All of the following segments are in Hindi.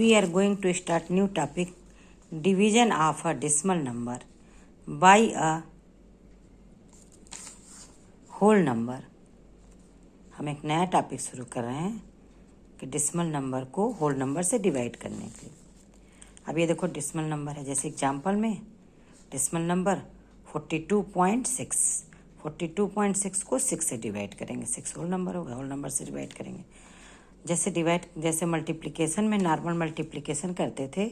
we are going to start new topic, division of a decimal number by a whole number। हम एक नया टॉपिक शुरू कर रहे हैं कि डेसिमल नंबर को होल नंबर से डिवाइड करने के लिए। अब ये देखो डेसिमल नंबर है, जैसे एग्जांपल में डेसिमल नंबर 42.6 को 6 से डिवाइड करेंगे। 6 होल नंबर होगा, होल नंबर से डिवाइड करेंगे। जैसे मल्टीप्लिकेशन में नॉर्मल मल्टीप्लिकेशन करते थे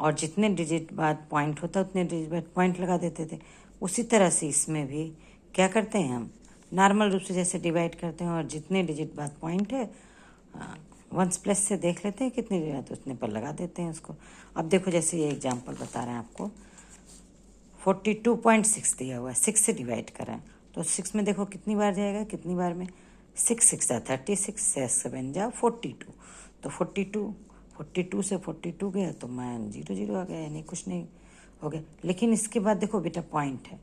और जितने डिजिट बाद पॉइंट होता उतने डिजिट बाद पॉइंट लगा देते थे, उसी तरह से इसमें भी क्या करते हैं, हम नॉर्मल रूप से जैसे डिवाइड करते हैं और जितने डिजिट बाद पॉइंट है वंस प्लस से देख लेते हैं कितने डिजिट उतने पर लगा देते हैं उसको। अब देखो जैसे ये एग्जांपल बता रहे हैं आपको, 42.6 दिया हुआ है, 6 से डिवाइड कर रहे हैं तो 6 में देखो कितनी बार जाएगा, कितनी बार में 6 6 36, 6 7 जा 42, तो 42 से 42 गया तो मैं 0 आ गया, यानी कुछ नहीं हो गया। लेकिन इसके बाद देखो बेटा पॉइंट है,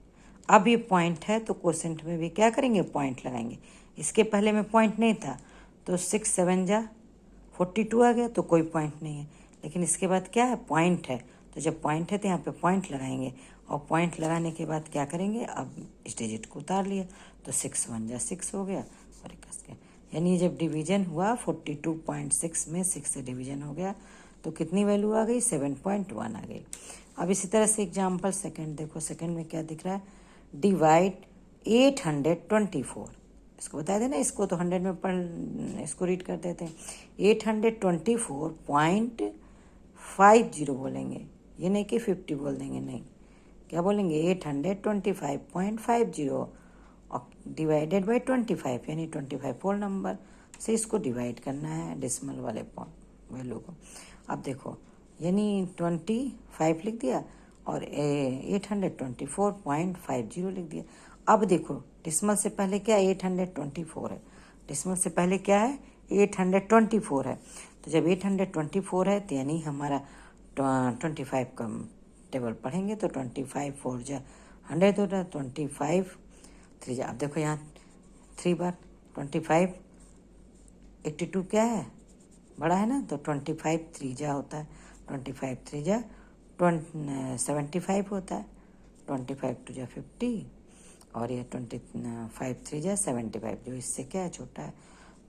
अब ये पॉइंट है तो कोसेंट में भी क्या करेंगे, पॉइंट लगाएंगे। इसके पहले में पॉइंट नहीं था तो 6 7 जा 42 आ गया तो कोई पॉइंट नहीं है। लेकिन इसके बाद क्या है, पॉइंट है, तो जब पॉइंट है तो यहाँ पे पॉइंट लगाएंगे और पॉइंट लगाने के बाद क्या करेंगे, अब इस डिजिट को उतार लिया तो 6 1 जा 6 हो गया और 1 गया। यानी जब डिवीजन हुआ 42.6 में 6 से डिवीजन हो गया तो कितनी वैल्यू आ गई, 7.1 आ गई। अब इसी तरह से एग्जाम्पल सेकंड देखो, सेकंड में क्या दिख रहा है, डिवाइड 824। इसको बता देना, इसको तो 100 में पढ़, इसको रीड कर देते हैं। 824.50 बोलेंगे, ये नहीं कि 50 बोल देंगे, नहीं, क्या बोलेंगे 825.50 और डिवाइडेड बाई 25, यानी 25 होल नंबर से इसको डिवाइड करना है डेसिमल वाले वैल्यू को। अब देखो यानी 25 लिख दिया और 824.50 लिख दिया। अब देखो डेसिमल से पहले क्या है, 824 है, डेसिमल से पहले क्या है, 824 है। तो जब 824 है तो यानी हमारा 25 का टेबल पढ़ेंगे तो 25 4 जा 100 होता है, 25 3 जा, अब देखो यहाँ 3 बार 25 82 क्या है, बड़ा है ना, तो 25 3 जा होता है, 25 3 जा 75 होता है, 25 2 जा 50 और ये 25 3 जा 75, जो इससे क्या है छोटा है,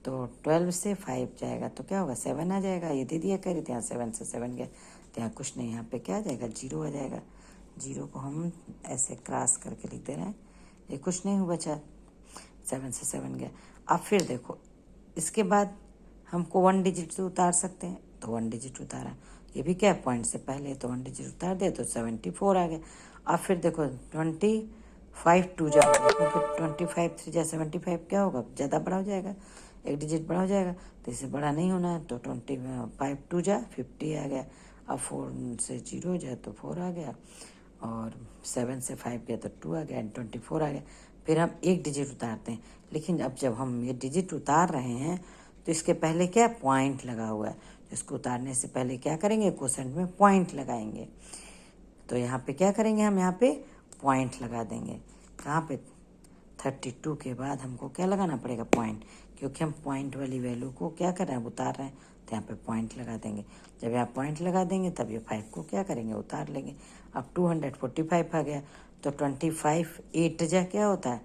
तो 12 से 5 जाएगा तो क्या होगा, 7 आ जाएगा। ये दे दिया करी, यहाँ 7 से 7 गया तो यहाँ कुछ नहीं, यहाँ पे क्या आ जाएगा, 0 आ जाएगा। 0 को हम ऐसे क्रॉस करके लिख दे रहे हैं, ये कुछ नहीं हुआ बचा, 7 से 7 गया। अब फिर देखो इसके बाद हमको 1 डिजिट से उतार सकते हैं तो 1 डिजिट उतारा, ये भी क्या है पॉइंट से पहले, तो 1 डिजिट उतार दे तो 74 आ गया। अब फिर देखो 25 2 जा, क्योंकि 25 3 जा 75 क्या होगा, ज़्यादा बड़ा हो जाएगा, एक डिजिट बड़ा हो जाएगा, तो इससे बड़ा नहीं होना है, तो 25 2 जा 50 आ गया। अब 4 से 0 हो जाए तो 4 आ गया और 7 से 5 गया तो 2 आ गया, 24 आ गया। फिर हम एक डिजिट उतारते हैं, लेकिन अब जब हम ये डिजिट उतार रहे हैं तो इसके पहले क्या पॉइंट लगा हुआ है, इसको उतारने से पहले क्या करेंगे, कोसेंट में पॉइंट लगाएंगे। तो यहाँ पे क्या करेंगे, हम यहाँ पे पॉइंट लगा देंगे, कहाँ पे 32 के बाद हमको क्या लगाना पड़ेगा, पॉइंट, क्योंकि हम पॉइंट वाली वैल्यू को क्या कर रहे हैं, उतार रहे हैं, तो यहाँ पे पॉइंट लगा देंगे। जब यहाँ पॉइंट लगा देंगे तब ये 5 को क्या करेंगे, उतार लेंगे। अब 245 आ गया तो 25 8 जा क्या होता है,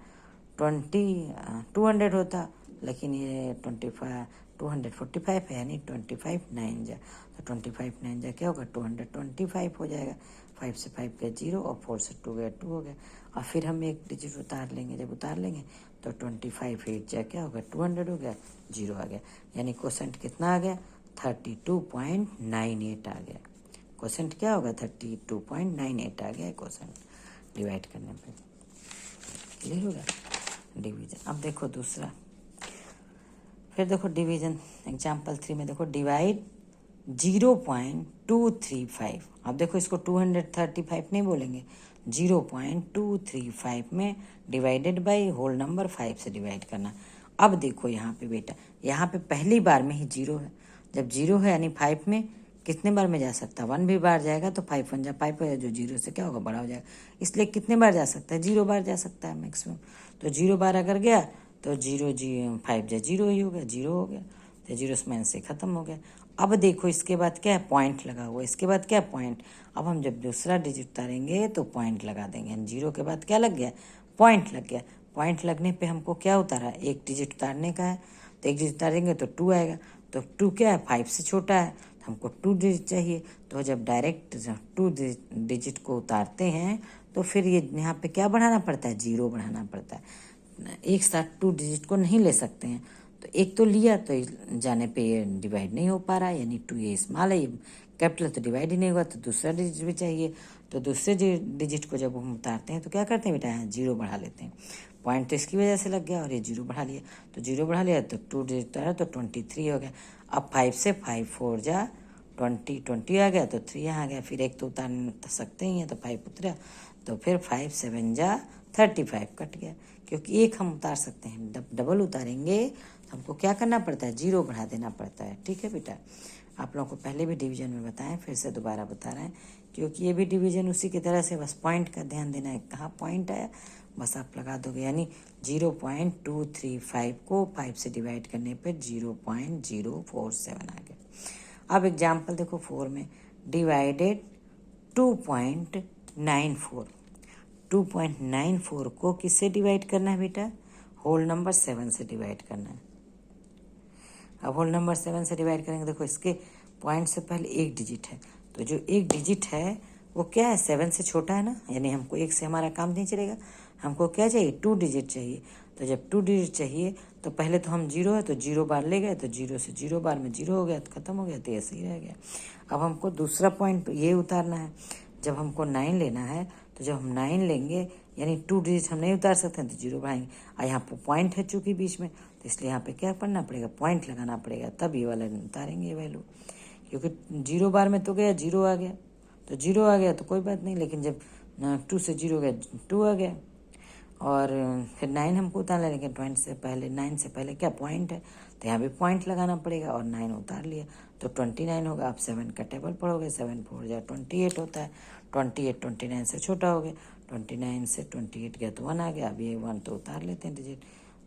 200 होता, लेकिन ये 245 है, यानी 25 9 जा, तो 25 9 जा क्या होगा, 225 हो जाएगा। 5 से 5 गया 0 और 4 से 2 गया 2 हो गया। और फिर हम एक डिजिट उतार लेंगे, जब उतार लेंगे तो 25 8 जा क्या होगा, 200 हो गया, 0 आ गया। यानी कोसेंट कितना आ गया, 32.98 आ गया। कोसेंट क्या होगा, 32.98 आ गया कोसेंट डिवाइड करने पे। क्लियर होगा डिवीजन। अब देखो दूसरा, फिर देखो डिवीजन एग्जाम्पल 3 में देखो डिवाइड 0.235। अब देखो इसको 235 नहीं बोलेंगे, 0.235 में डिवाइडेड बाई होल नंबर 5 से डिवाइड करना। अब देखो यहाँ पे बेटा, यहाँ पे पहली बार में ही 0 है, जब 0 है यानी 5 में कितने बार में जा सकता है, 1 भी बार जाएगा तो 5 1 जा 5 हो जाएगा, जो 0 से क्या होगा, बड़ा हो जाएगा, इसलिए कितने बार जा सकता है, 0 बार जा सकता है मैक्सिमम। तो 0 बार अगर गया तो 0 5 जा 0 ही हो गया, 0 हो गया, तो 0 से ख़त्म हो गया। अब देखो इसके बाद क्या है, पॉइंट लगा हुआ, इसके बाद क्या है, पॉइंट। अब हम जब दूसरा डिजिट उतारेंगे तो पॉइंट लगा देंगे, 0 के बाद क्या लग गया, पॉइंट लग गया। पॉइंट लगने पे हमको क्या उतारा, एक डिजिट उतारने का है, तो एक डिजिट उतारेंगे तो 2 आएगा। तो 2 क्या है, 5 से छोटा है, तो हमको 2 डिजिट चाहिए। तो जब डायरेक्ट 2 डिजिट को उतारते हैं तो फिर ये यहाँ पे क्या बढ़ाना पड़ता है, 0 बढ़ाना पड़ता है। एक साथ 2 डिजिट को नहीं ले सकते हैं, तो एक तो लिया तो जाने पे ये डिवाइड नहीं हो पा रहा है, यानी 2 ये स्मॉल है, ये कैपिटल, तो डिवाइड ही नहीं हुआ, तो दूसरा डिजिट भी चाहिए। तो दूसरे डिजिट को जब हम उतारते हैं तो क्या करते हैं बेटा, 0 बढ़ा लेते हैं। पॉइंट तो इसकी वजह से लग गया और ये 0 बढ़ा लिया, तो 0 बढ़ा लिया तो 2 डिजिट उतारा तो 23 हो गया। अब 5 से 5 4 जा 20 आ गया, तो 3 यहाँ आ गया। फिर एक तो उतार सकते ही हैं, तो 5 उतरा, तो फिर 5 7 जा 35 कट गया, क्योंकि एक हम उतार सकते हैं। डबल उतारेंगे तो हमको क्या करना पड़ता है, 0 बढ़ा देना पड़ता है। ठीक है बेटा, आप लोगों को पहले भी डिवीजन में बताएं, फिर से दोबारा बता रहे हैं, क्योंकि ये भी डिवीजन उसी की तरह से, बस पॉइंट का ध्यान देना है, कहाँ पॉइंट आया बस आप लगा दोगे, यानी 0.235 को 5 से डिवाइड करने पे 0.047 आ गया। अब एग्जाम्पल देखो 4 में, डिवाइडेड 2.94, 2.94 को किससे डिवाइड करना है बेटा, होल नंबर 7 से डिवाइड करना है। अब होल नंबर 7 से डिवाइड करेंगे, देखो इसके पॉइंट से पहले एक डिजिट है, तो जो एक डिजिट है वो क्या है, 7 से छोटा है ना, यानी हमको एक से हमारा काम नहीं चलेगा, हमको क्या चाहिए, 2 डिजिट चाहिए। तो जब 2 डिजिट चाहिए तो पहले तो हम 0 है तो 0 बार ले गए, तो 0 से 0 बार में 0 हो गया, तो खत्म हो गया, तो ऐसे ही रह गया। अब हमको दूसरा पॉइंट ये उतारना है, जब हमको 9 लेना है, तो जब हम 9 लेंगे यानी 2 डिजिट हम नहीं उतार सकते हैं, तो 0 बढ़ाएंगे, और यहाँ पर पॉइंट है चूँकि बीच में, तो इसलिए यहाँ पे क्या करना पड़ेगा, पॉइंट लगाना पड़ेगा, तब ये वाला उतारेंगे ये वैल्यू, क्योंकि 0 बार में तो गया 0 आ गया, तो 0 आ गया तो कोई बात नहीं, लेकिन जब 2 से 0 गया 2 आ गया। और फिर 9 हमको उतारना है, लेकिन 9 से पहले क्या पॉइंट है, तो यहाँ भी पॉइंट लगाना पड़ेगा, और 9 उतार लिया तो 29 होगा। आप 7 का टेबल पढ़ोगे, 7 4 जा 28 होता है, 28 29 से छोटा हो गया, 29 से 28 गया तो 1 आ गया। अब ये 1 तो उतार लेते हैं डिजिट,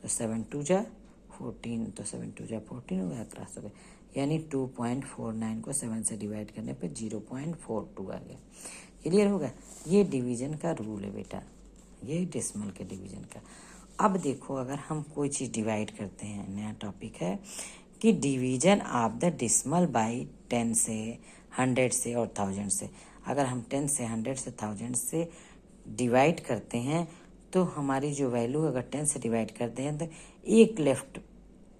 तो 7 2 जा 14, तो 7 2 जा 14 हो गया, क्रॉस हो गया, यानी 2.49 को 7 से डिवाइड करने पे 0.42 आ गया। क्लियर होगा, ये डिवीजन का रूल है बेटा, ये डेसिमल के डिवीजन का। अब देखो अगर हम कोई चीज़ डिवाइड करते हैं, नया टॉपिक है कि division of the decimal by 10 से 100 से और 1000 से। अगर हम 10 से 100 से 1000 से डिवाइड करते हैं तो हमारी जो वैल्यू अगर 10 से डिवाइड करते हैं तो एक लेफ्ट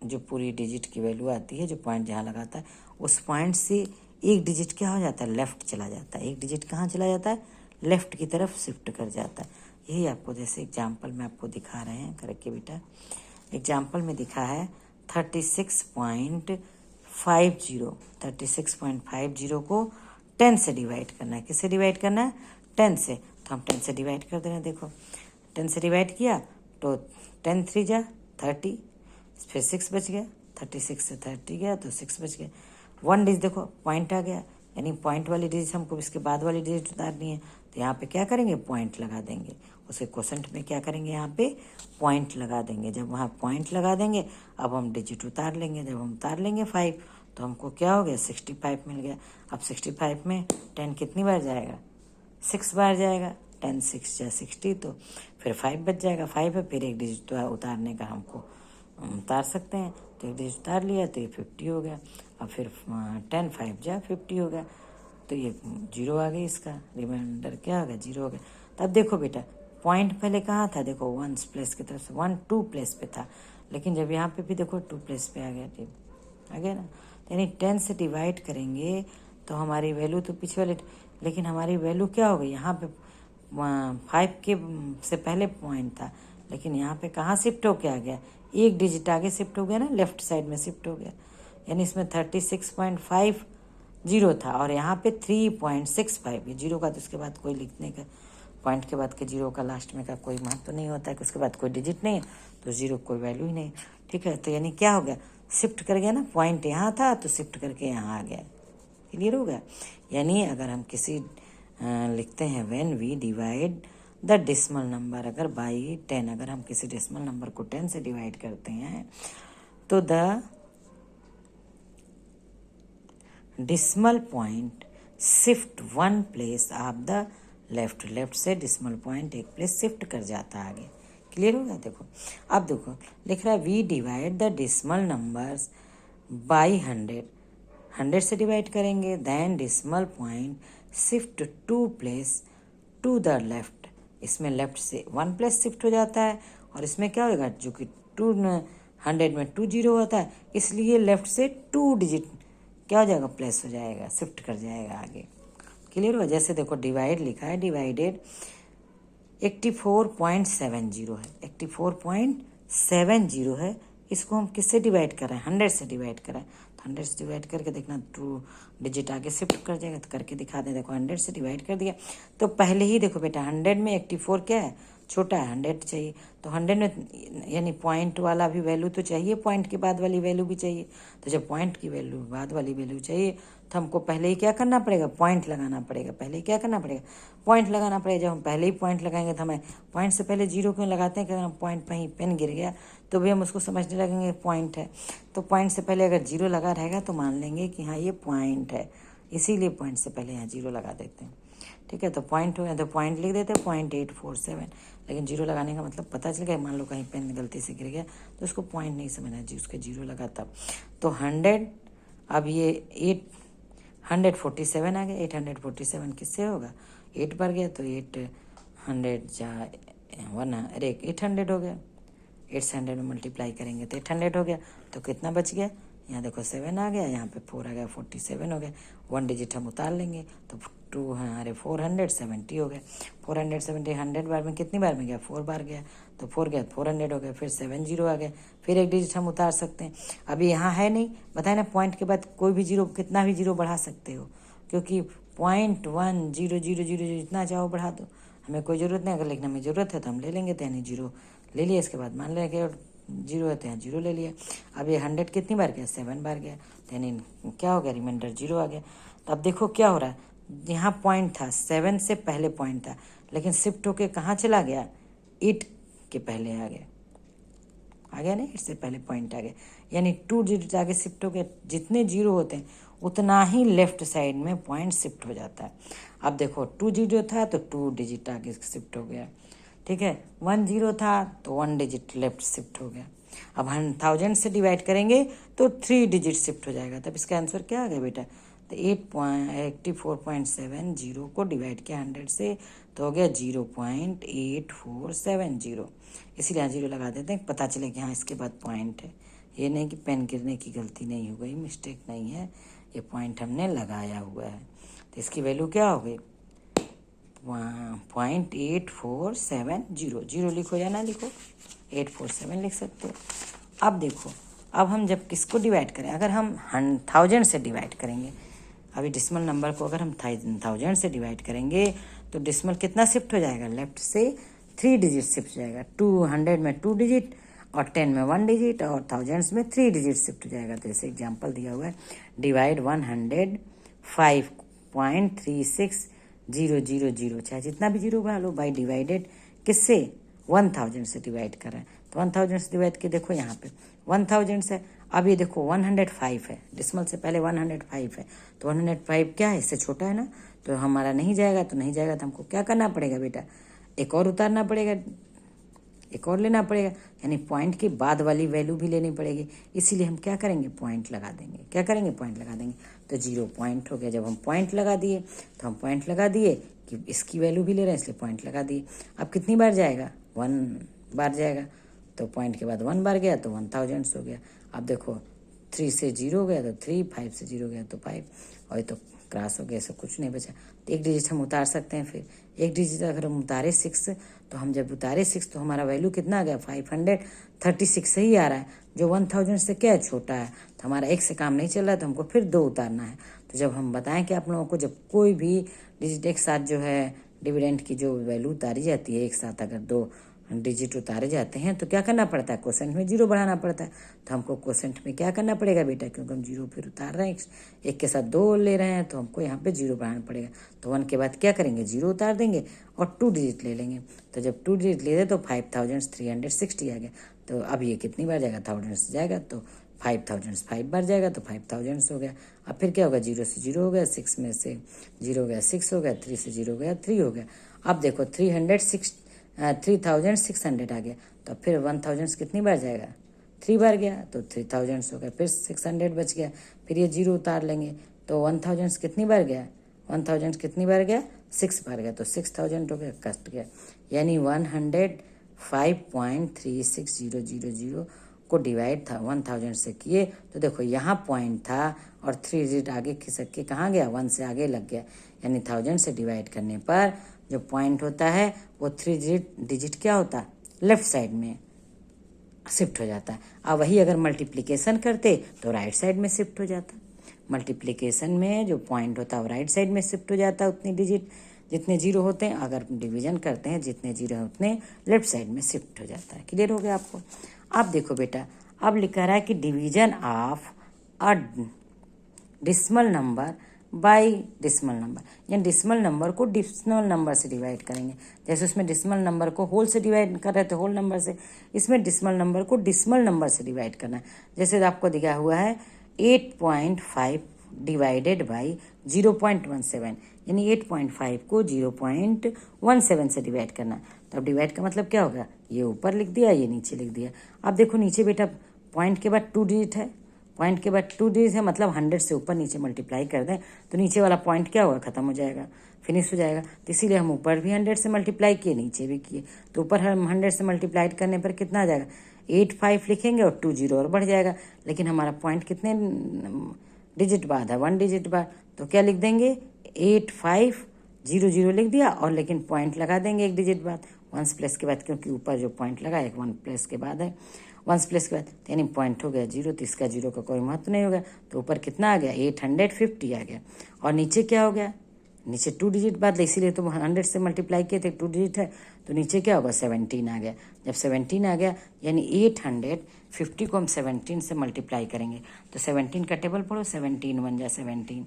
जो पूरी डिजिट की वैल्यू आती है, जो पॉइंट जहाँ लगाता है उस पॉइंट से एक डिजिट क्या हो जाता है, लेफ्ट चला जाता है। एक डिजिट कहाँ चला जाता है, लेफ्ट की तरफ शिफ्ट कर जाता है। यही आपको जैसे एग्जाम्पल में आपको दिखा रहे हैं करके बेटा, एग्जाम्पल में दिखा है 36.50, 36.50 को 10 से डिवाइड करना है। किससे डिवाइड करना है, 10 से, तो हम 10 से डिवाइड कर दे रहे हैं। देखो 10 से डिवाइड किया तो 10 3 जा 30, फिर 6 बच गया, 36 से 30 गया तो 6 बच गया। 1 डिजिट देखो पॉइंट आ गया, यानी पॉइंट वाली डिजिट हमको इसके बाद वाली डिजिट उतारनी है, तो यहाँ पे क्या करेंगे, पॉइंट लगा देंगे। उसे क्वोशंट में क्या करेंगे, यहाँ पे पॉइंट लगा देंगे। जब वहाँ पॉइंट लगा देंगे अब हम डिजिट उतार लेंगे। जब हम उतार लेंगे 5 तो हमको क्या हो गया, 65 मिल गया। अब 65 में 10 कितनी बार जाएगा, 6 बार जाएगा, 10 6 जा 60, तो फिर 5 बच जाएगा। 5 है, फिर एक डिजिट उतारने का हमको उतार सकते हैं, तो एक डिजिट उतार लिया तो ये 50 हो गया। अब फिर 10 5 जा 50 हो गया, तो ये 0 आ गई, इसका रिमाइंडर क्या हो गया, 0 हो गया। तब देखो बेटा पॉइंट पहले कहाँ था, देखो 1 प्लेस की तरफ से 1 2 प्लेस पे था, लेकिन जब यहाँ पे भी देखो 2 प्लेस पे आ गया, आ गया ना। तो यानी 10 से डिवाइड करेंगे तो हमारी वैल्यू तो पीछे वाले, लेकिन हमारी वैल्यू क्या हो गई, यहाँ पे 5 के से पहले पॉइंट था, लेकिन यहाँ पे कहाँ शिफ्ट होके आ गया, एक डिजिट आगे शिफ्ट हो गया ना, लेफ्ट साइड में शिफ्ट हो गया। यानी इसमें 36.50 था और यहाँ पे 3.65, ये 0 का तो उसके बाद कोई लिखने का, पॉइंट के बाद के 0 का लास्ट में का कोई महत्व नहीं होता है कि उसके बाद कोई डिजिट नहीं है, तो 0 कोई वैल्यू ही नहीं। ठीक है, तो यानी क्या हो गया, शिफ्ट कर गया ना, पॉइंट यहाँ था तो शिफ्ट करके यहाँ आ गया। क्लियर हो गया, यानी अगर हम किसी लिखते हैं when we divide the decimal number, अगर बाई 10, अगर हम किसी डेसिमल नंबर को 10 से डिवाइड करते हैं तो the decimal point shift one place of the left, left से decimal point एक प्लेस शिफ्ट कर जाता है आगे। क्लियर हो गया? देखो अब देखो लिख रहा है we divide the decimal numbers by 100, 100 से डिवाइड करेंगे, then decimal point shift two place to the left, इसमें लेफ्ट से 1 प्लेस शिफ्ट हो जाता है, और इसमें क्या होगा, जो कि 100 में 2 जीरो होता है, इसलिए लेफ्ट से 2 डिजिट क्या हो जाएगा, प्लेस हो जाएगा, शिफ्ट कर जाएगा आगे। क्लियर हुआ? जैसे देखो डिवाइड लिखा है, डिवाइडेड 84.70 है, 84.70 है, इसको हम किससे डिवाइड कर रहे हैं, 100 से डिवाइड कर रहे हैं, तो 100 से डिवाइड करके देखना 2 डिजिट आगे शिफ्ट कर जाएगा, तो करके दिखा दें। देखो 100 से डिवाइड कर दिया, तो पहले ही देखो बेटा 100 में 84 क्या है, छोटा है, 100 चाहिए, तो 100 में यानी पॉइंट वाला भी वैल्यू तो चाहिए, पॉइंट के बाद वाली वैल्यू भी चाहिए, तो जब पॉइंट की वैल्यू बाद वाली वैल्यू चाहिए तो हमको पहले ही क्या करना पड़ेगा, पॉइंट लगाना पड़ेगा, पहले ही क्या करना पड़ेगा, पॉइंट लगाना पड़ेगा। जब हम पहले ही पॉइंट लगाएंगे तो हमें पॉइंट से पहले जीरो क्यों लगाते हैं, कि अगर हम पॉइंट पर ही पेन गिर गया तो भी हम उसको समझने लगेंगे पॉइंट है, तो पॉइंट से पहले अगर जीरो लगा रहेगा तो मान लेंगे कि हाँ ये पॉइंट है, इसीलिए पॉइंट से पहले यहाँ जीरो लगा देते हैं। ठीक है, तो पॉइंट हो गया तो पॉइंट लिख देते हैं 0.847, लेकिन जीरो लगाने का मतलब पता चल गया, मान लो कहीं पेन गलती से गिर गया तो उसको पॉइंट नहीं समझना जी, उसके जीरो लगा तब। तो 100, अब ये 847 आ गया, 847 किससे होगा, 8 बढ़ गया, तो 800 जा 800 हो गया, 8 से 100 में मल्टीप्लाई करेंगे तो 800 हो गया, तो कितना बच गया, यहाँ देखो 7 आ गया, यहाँ पे 4 आ गया, 47 हो गया, 1 डिजिट हम उतार लेंगे तो 470 हो गया, 470 100 बार में कितनी बार में गया, 4 बार गया, तो 4 गया 400 हो गया, फिर 7 जीरो आ गया, फिर एक डिजिट हम उतार सकते हैं। अभी यहाँ है नहीं, बताए ना पॉइंट के बाद कोई भी जीरो, कितना भी जीरो बढ़ा सकते हो, क्योंकि 0.1000 जितना चाहो बढ़ा दो, हमें कोई ज़रूरत नहीं, अगर लिखने में ज़रूरत है तो हम ले लेंगे, तो यानी जीरो ले लिया, इसके बाद मान लेंगे जीरो है तो यहाँ जीरो ले लिया। अब ये 100 कितनी बार गया, 7 बार गया, तो यानी क्या हो गया, रिमाइंडर जीरो आ गया। तो अब देखो क्या हो रहा है, यहाँ पॉइंट था, 7 से पहले पॉइंट था, लेकिन शिफ्ट होके कहाँ चला गया, 8 के पहले आ गया नहीं, इससे पहले पॉइंट आ गया, यानी 2 डिजिट आगे शिफ्ट हो गया। जितने जीरो होते हैं उतना ही लेफ्ट साइड में पॉइंट शिफ्ट हो जाता है। अब देखो 2 जीरो था तो 2 डिजिट आगे शिफ्ट हो गया, ठीक है, 1 जीरो था तो 1 डिजिट लेफ्ट शिफ्ट हो गया। अब हम 1000 से डिवाइड करेंगे तो 3 डिजिट शिफ्ट हो जाएगा, तब इसका आंसर क्या आ गया बेटा, तो 84.70 को डिवाइड किया 100 से तो हो गया 0.8470, इसीलिए यहाँ जीरो लगा देते हैं, पता चले कि हाँ इसके बाद पॉइंट है, ये नहीं कि पेन गिरने की गलती नहीं हो गई, मिस्टेक नहीं है, ये पॉइंट हमने लगाया हुआ है। तो इसकी वैल्यू क्या हो गई, 0.8470, जीरो लिखो या ना लिखो, 847 लिख सकते हो। अब देखो, अब हम जब किसको डिवाइड करें, अगर हम 1000 से डिवाइड करेंगे, अभी डिसिमल नंबर को अगर हम 1000 से डिवाइड करेंगे तो डिसिमल कितना शिफ्ट हो जाएगा, लेफ्ट से 3 डिजिट शिफ्ट हो जाएगा, 200 में 2 डिजिट और 10 में 1 डिजिट और 1000 में 3 डिजिट शिफ्ट हो जाएगा। तो ऐसे एग्जाम्पल दिया हुआ है, डिवाइड 105.36000, चाहे जितना भी जीरो बढ़ा लो, बाई डिवाइडेड किससे, 1000 से डिवाइड कर रहे हैं, तो 1000 से डिवाइड के देखो यहाँ पे 1000 से, अब ये देखो 105 है, डिसिमल से पहले 105 है, तो 105 क्या है, इससे छोटा है ना, तो हमारा नहीं जाएगा, तो नहीं जाएगा तो हमको क्या करना पड़ेगा बेटा, एक और उतारना पड़ेगा, एक और लेना पड़ेगा, यानी पॉइंट के बाद वाली वैल्यू भी लेनी पड़ेगी, इसीलिए हम क्या करेंगे, पॉइंट लगा देंगे, क्या करेंगे, पॉइंट लगा देंगे, तो 0 पॉइंट हो गया। जब हम पॉइंट लगा दिए तो हम पॉइंट लगा दिए कि इसकी वैल्यू भी ले रहे हैं, इसलिए पॉइंट लगा दिए। अब कितनी बार जाएगा, 1 बार जाएगा, तो पॉइंट के बाद 1 बार गया तो 1000 हो गया। अब देखो 3 से 0 गया तो 3, 5 से 0 गया तो 5, और ये तो क्रॉस हो गया, ऐसा कुछ नहीं बचा, तो एक डिजिट हम उतार सकते हैं। फिर एक डिजिट अगर हम उतारे 6, तो हम जब उतारे 6 तो हमारा वैल्यू कितना आ गया, 536 ही आ रहा है, जो 1000 से क्या है, छोटा है, तो हमारा एक से काम नहीं चल रहा है, तो हमको फिर 2 उतारना है। तो जब हम बताएं कि आप लोगों को जब कोई भी डिजिट एक साथ जो है डिविडेंड की जो वैल्यू उतारी जाती है, एक साथ अगर 2 डिजिट उतारे जाते हैं तो क्या करना पड़ता है, क्वोशेंट में 0 बढ़ाना पड़ता है। तो हमको क्वोशेंट में क्या करना पड़ेगा बेटा, क्योंकि हम 0 फिर उतार रहे हैं, एक के साथ 2 ले रहे हैं, तो हमको यहाँ पे 0 बढ़ाना पड़ेगा। तो 1 के बाद क्या करेंगे, 0 उतार देंगे और 2 डिजिट ले लेंगे। तो जब 2 डिजिट ले रहे तो 5360 आ गया। तो अब ये कितनी बार जाएगा, 1000 से जाएगा तो 5000 5 बार जाएगा तो 5000 हो गया। अब फिर क्या होगा, 0 से 0 हो गया, 6 में से 0 हो गया 6 हो गया, 3 से 0 हो गया 3 हो गया। अब देखो 3600 आ गया, तो फिर 1000 कितनी बार जाएगा, 3 बार गया तो 3000 हो गया, फिर 600 बच गया, फिर ये 0 उतार लेंगे तो 1000 कितनी बार गया, 1000 कितनी बार गया, 6 बार गया, तो 6000 हो गया, कट गया। यानी 105.36000 को डिवाइड था 1000 से किए, तो देखो यहाँ पॉइंट था और 3 डिजिट आगे खिसक के कहाँ गया, 1 से आगे लग गया। यानी 1000 से डिवाइड करने पर जो पॉइंट होता है वो 3 डिजिट क्या होता है, लेफ्ट साइड में शिफ्ट हो जाता है। अब वही अगर मल्टीप्लिकेशन करते तो राइट साइड में शिफ्ट हो जाता। मल्टीप्लिकेशन में जो पॉइंट होता है वो राइट साइड में शिफ्ट हो जाता है, उतनी डिजिट जितने 0 होते हैं। अगर डिवीजन करते हैं जितने 0 हैं उतने लेफ्ट साइड में शिफ्ट हो जाता है। क्लियर हो गया आपको। अब देखो बेटा, अब लिखा रहा है कि division of a decimal number by decimal number, यानी डिसिमल नंबर को डिसिमल नंबर से डिवाइड करेंगे। जैसे उसमें डिसिमल नंबर को होल से डिवाइड कर रहे थे, होल नंबर से, इसमें डिसिमल नंबर को डिसिमल नंबर से डिवाइड करना है। जैसे आपको दिया हुआ है 8.5 डिवाइडेड बाई 0.17, यानी 8.5 को 0.17 से डिवाइड करना। तो अब डिवाइड का मतलब क्या होगा, ये ऊपर लिख दिया, ये नीचे लिख दिया। अब देखो नीचे बेटा पॉइंट के बाद 2 डिजिट है, पॉइंट के बाद 2 डिजिट है, मतलब 100 से ऊपर नीचे मल्टीप्लाई कर दें तो नीचे वाला पॉइंट क्या होगा, खत्म हो जाएगा, फिनिश हो जाएगा। तो इसीलिए हम ऊपर भी 100 से मल्टीप्लाई किए, नीचे भी किए। तो ऊपर हम 100 से मल्टीप्लाई करने पर कितना आ जाएगा, 85 लिखेंगे और 2 0 और बढ़ जाएगा। लेकिन हमारा पॉइंट कितने डिजिट बाद है, 1 डिजिट बाद, तो क्या लिख देंगे 8500 लिख दिया, और लेकिन पॉइंट लगा देंगे 1 डिजिट बाद, 1 प्लस के बाद, क्योंकि ऊपर जो पॉइंट लगा है 1 प्लस के बाद है, 1 प्लस के बाद, यानी पॉइंट हो गया 0, तो इसका 0 का कोई महत्व नहीं होगा। तो ऊपर कितना आ गया, 850 आ गया। और नीचे क्या हो गया, नीचे 2 डिजिट बाद, इसीलिए तो 100 से मल्टीप्लाई किए थे, 2 डिजिट है, तो नीचे क्या होगा 17 आ गया। जब 17 आ गया यानी 850 को हम 17 से मल्टीप्लाई करेंगे, तो 17 का टेबल पढ़ो, 17 1 जा 17,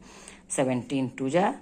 17 2 जा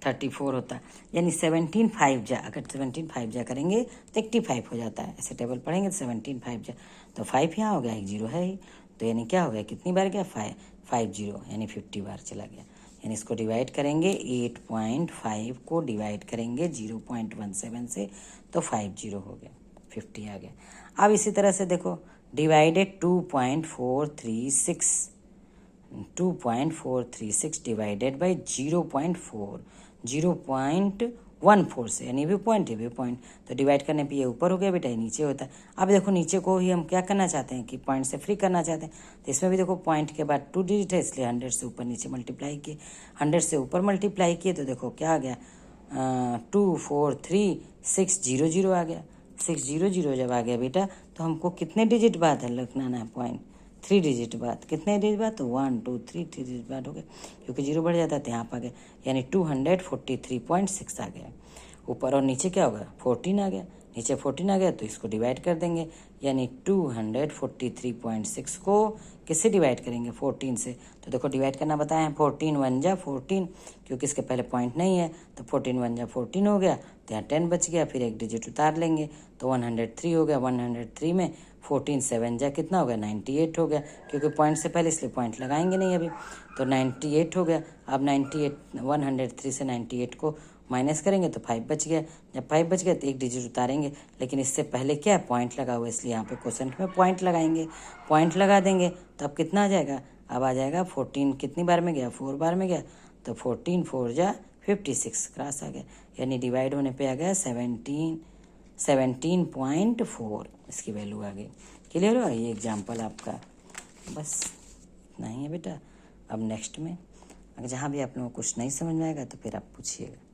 34 होता है, यानी 17 5 जा, अगर 17 5 जा करेंगे तो 85 हो जाता है। ऐसे टेबल पढ़ेंगे तो 17 5 जा, तो 5 यहाँ हो गया, 1 0 है ही, तो यानी क्या हो गया, कितनी बार गया 50, यानी 50 बार चला गया। यानी इसको डिवाइड करेंगे, 8.5 को डिवाइड करेंगे 0.17 से, तो 50 हो गया, 50 आ गया। अब इसी तरह से देखो डिवाइडेड 2.436 डिवाइडेड बाई 0.14 से, यानी व्यू पॉइंट है, व्यू पॉइंट, तो डिवाइड करने पे ये ऊपर हो गया बेटा, ये नीचे होता है। अब देखो नीचे को ही हम क्या करना चाहते हैं कि पॉइंट से फ्री करना चाहते हैं, तो इसमें भी देखो पॉइंट के बाद 2 डिजिट है, इसलिए 100 से ऊपर नीचे मल्टीप्लाई किए, 100 से ऊपर मल्टीप्लाई किए, तो देखो क्या आ गया, 243,600 आ गया। 600 जब आ गया बेटा, तो हमको कितने डिजिट बाद है लिखना है पॉइंट, 3 डिजिट बाद, कितने डिजिट बाद, तो 1 2 3 डिजिट बाद हो गया, क्योंकि 0 बढ़ जाता है तो यहाँ पर आ गया, यानी 243.6 आ गया ऊपर। और नीचे क्या होगा, 14 आ गया, नीचे 14 आ गया, तो इसको डिवाइड कर देंगे, यानी 243.6 को किससे डिवाइड करेंगे, 14 से। तो देखो डिवाइड करना बताया है, 14 1 जा 14, क्योंकि इसके पहले पॉइंट नहीं है, तो 14 1 जा 14 हो गया, तो यहाँ 10 बच गया, फिर 1 डिजिट उतार लेंगे, तो 103 हो गया। 103 में 14 7 जा कितना हो गया, 98 हो गया, क्योंकि पॉइंट से पहले, इसलिए पॉइंट लगाएंगे नहीं अभी, तो 98 हो गया। अब 98 103 से 98 को माइनस करेंगे तो 5 बच गया। जब 5 बच गया तो 1 डिजिट उतारेंगे, लेकिन इससे पहले क्या पॉइंट लगा हुआ, इसलिए यहाँ पे क्वेश्चन में पॉइंट लगाएंगे, पॉइंट लगा देंगे, तो अब कितना आ जाएगा, अब आ जाएगा 14 कितनी बार में गया, 4 बार में गया, तो 14 4 जा 56 क्रॉस आ गया, यानी डिवाइड होने पे आ गया 17.4, इसकी वैल्यू आ गई। क्लियर हुआ, ये एग्जाम्पल आपका, बस इतना ही है बेटा। अब नेक्स्ट में अगर जहाँ भी आप लोगों को कुछ नहीं समझ में आएगा तो फिर आप पूछिएगा।